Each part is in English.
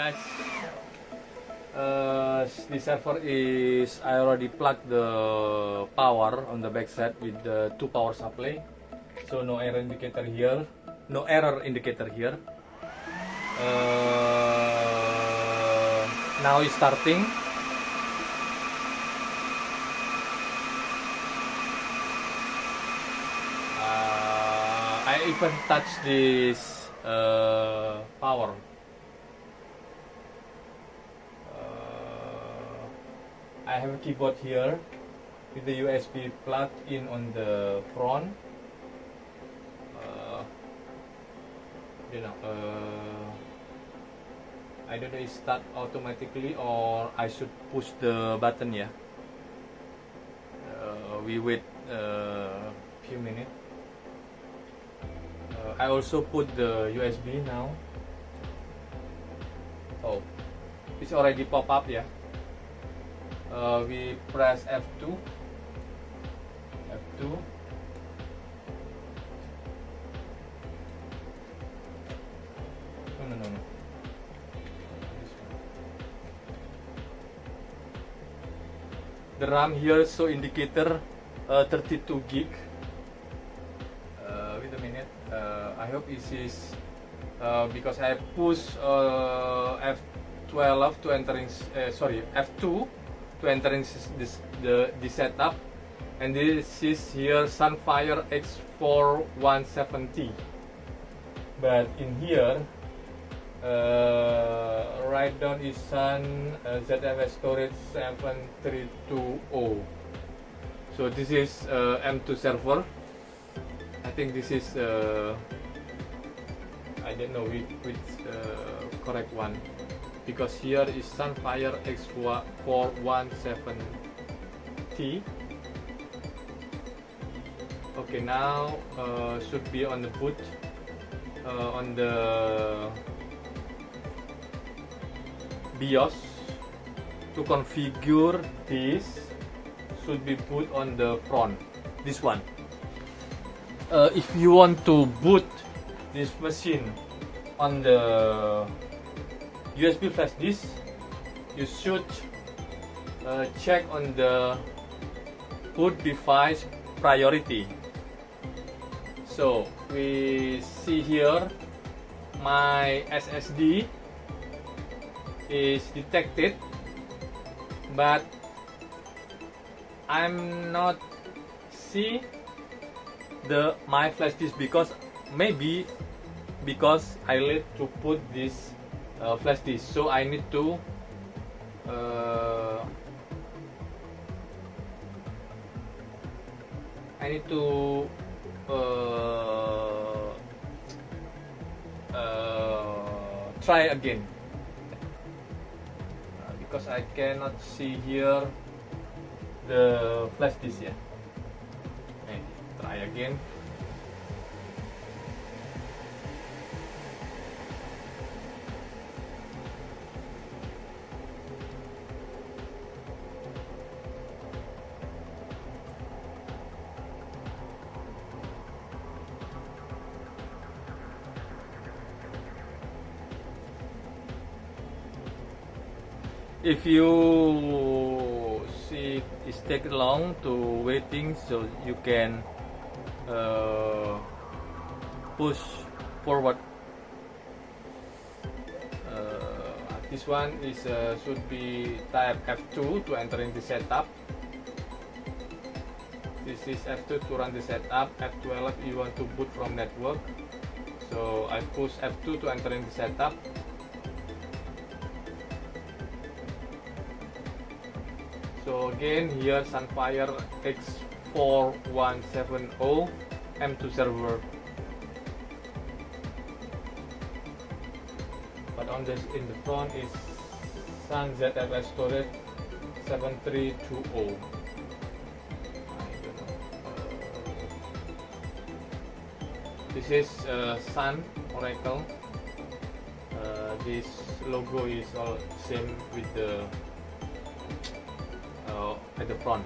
guys, the server is, I already plugged the power on the backside with the 2 power supply, so no error indicator here, now it's starting. I even touch this power. I have a keyboard here with the USB plug in on the front. I don't know if it start automatically or I should push the button. Yeah. We wait a few minutes. I also put the USB now. Oh, it's already pop up. Yeah. We press F2. No. The RAM here show indicator 32 gig. Wait a minute. I hope it is because I push F12 to entering. F2 to entering the setup, and this is here Sunfire X4170. But in here, write down is Sun ZFS Storage 7320. So this is M2 server. I think this is I don't know which correct one, because here is Sunfire X4170. Okay, now should be on the boot. On the BIOS to configure this should be put on the front, this one. If you want to boot this machine on the USB flash disk, you should check on the boot device priority. So we see here my SSD is detected, but I'm not see my flash disk because I need to put this flash disk, so I need to try again, because I cannot see here the flash disk yet. Okay, try again. If you see it's take long to waiting, so you can push forward. This one is should be type F2 to entering the setup. This is F2 to run the setup. F12 you want to boot from network. So I push F2 to entering the setup. So again here Sunfire X4170 M2 server, but on this in the front is Sun ZFS Storage 7320. This is Sun Oracle. This logo is all same with the at the front.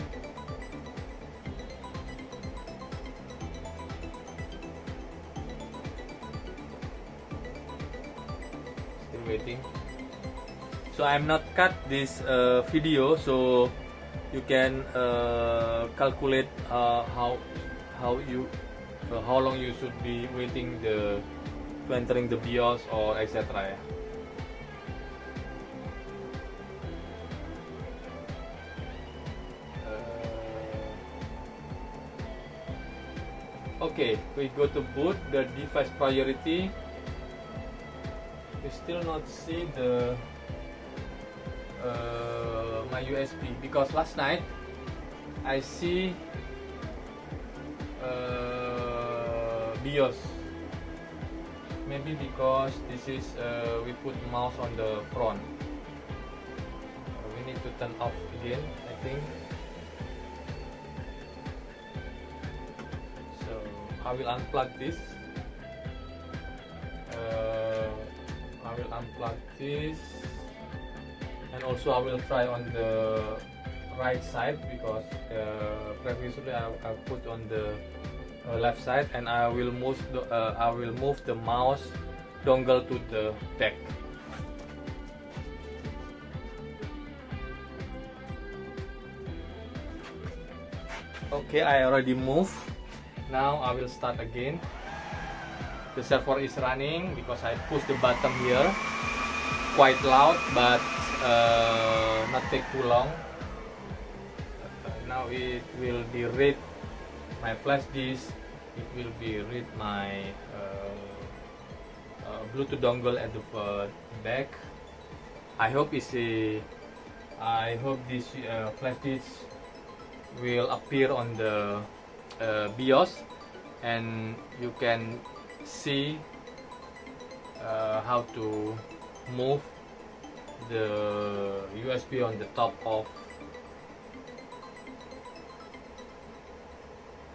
Still waiting. So I'm not cut this video, so you can calculate how long you should be waiting to entering the BIOS or etc. Okay, we go to boot the device priority. We still not see the my USB, because last night I see BIOS. Maybe because this is we put mouse on the front. We need to turn off again, I think. So I will unplug this. And also I will try on the right side, because previously I put on the left side, and I will move the mouse dongle to the back. Okay, I already moved. Now I will start again. The server is running because I pushed the button here. Quite loud, but not take too long. Now it will be read my flash disk. It will be read my Bluetooth dongle at the back. I hope this flash disk will appear on the BIOS, and you can see how to move the USB on the top of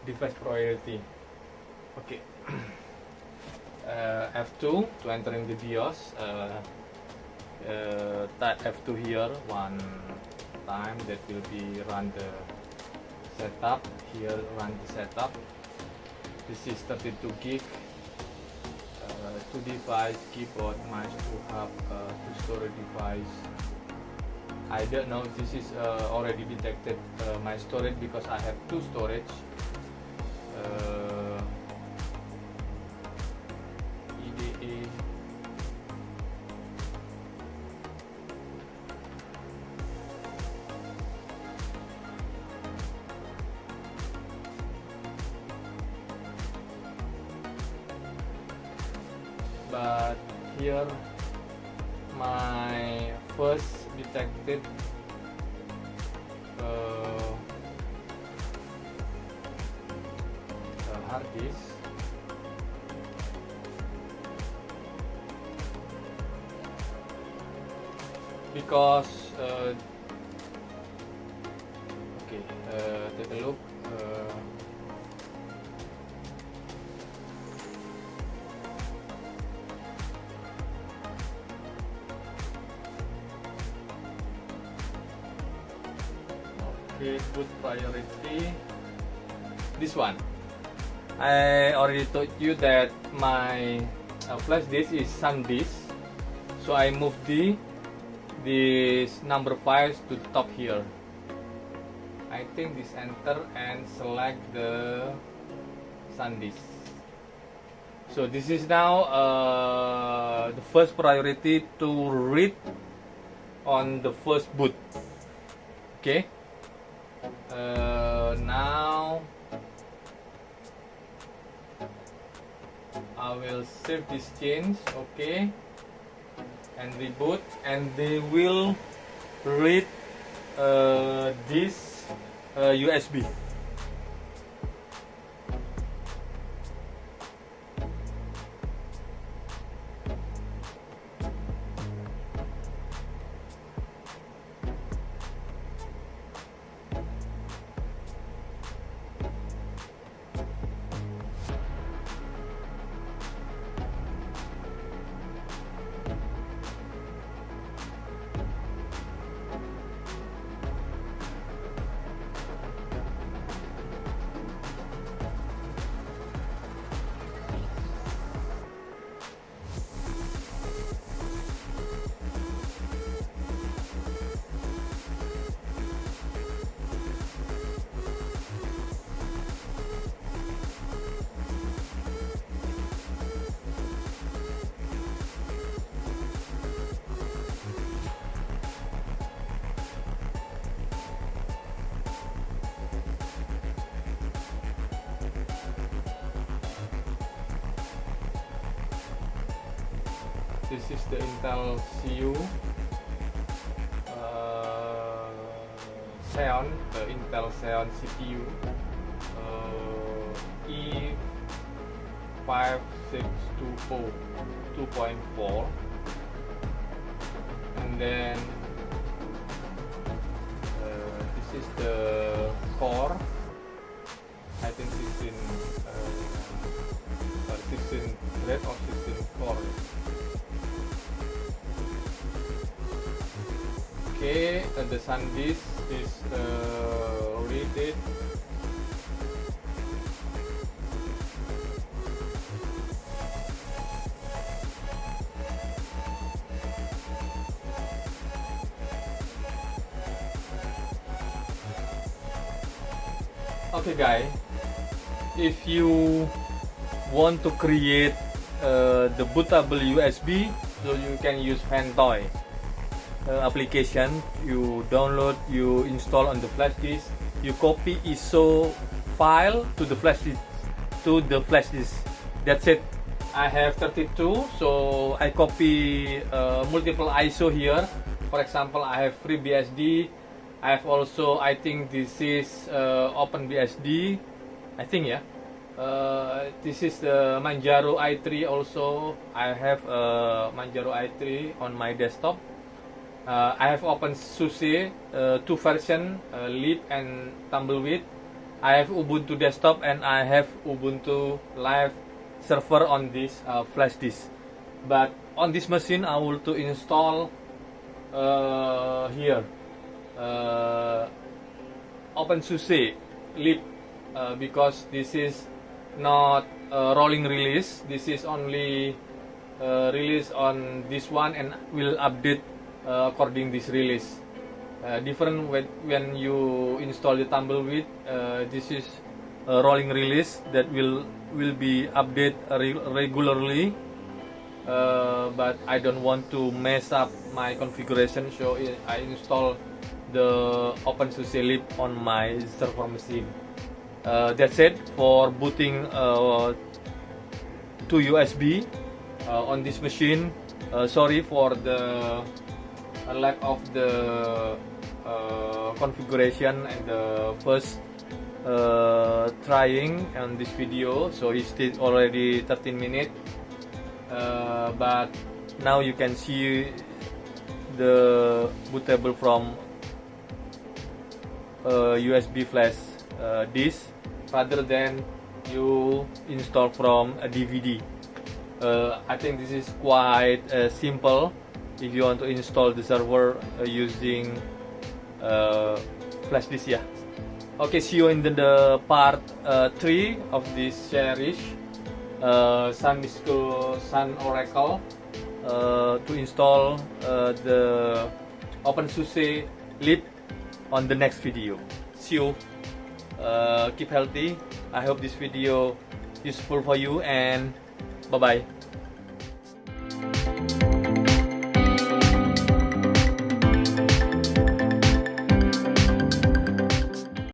device priority. Okay. F2 to entering the BIOS. Type F2 here one time. That will be run the setup. Here run the setup. This is 32 gig. 2 device, keyboard, mouse, to have 2 storage device. I don't know, this is already detected my storage, because I have 2 storage. EDA. But here my first detected hard disk. Because okay, take a look. Okay, boot priority. This one. I already told you that my flash disk is Sun disk, so I moved this number files to the top here. I think this enter and select the Sun disk. So this is now the first priority to read on the first boot. Okay. Now I will save this change, okay, and reboot, and they will read this USB. This is the Intel Xeon Xeon, the Intel Xeon CPU E5624 2.4, and then this is the core. I think 16 thread or 16 core. Okay, the SAN disk is rated okay guys, if you want to create the bootable USB, so you can use Fantoy application. You download, you install on the flash disk, you copy ISO file to the flash disk, that's it. I have 32, so I copy multiple ISO here. For example, I have FreeBSD. I have also, I think this is OpenBSD, I think, yeah. This is the Manjaro i3 also. I have Manjaro i3 on my desktop. I have OPENSUSE 2 version, Lib and Tumbleweed. I have Ubuntu desktop and I have Ubuntu live server on this flash disk. But on this machine I will to install here OPENSUSE Lib because this is not rolling release. This is only release on this one and will update according this release. Different when you install the Tumbleweed. This is a rolling release that will be update regularly. But I don't want to mess up my configuration, so I install the OPENSUSE Lib on my server machine. That's it for booting to USB on this machine. Sorry for the lack of the configuration and the first trying on this video, so it's still already 13 minutes, but now you can see the bootable from USB flash disk rather than you install from a DVD. I think this is quite simple if you want to install the server using flash disk, yeah. Okay, see you in the part 3 of this series, Sun Oracle, to install the OPENSUSE Lib on the next video. See you. Keep healthy. I hope this video useful for you, and bye bye.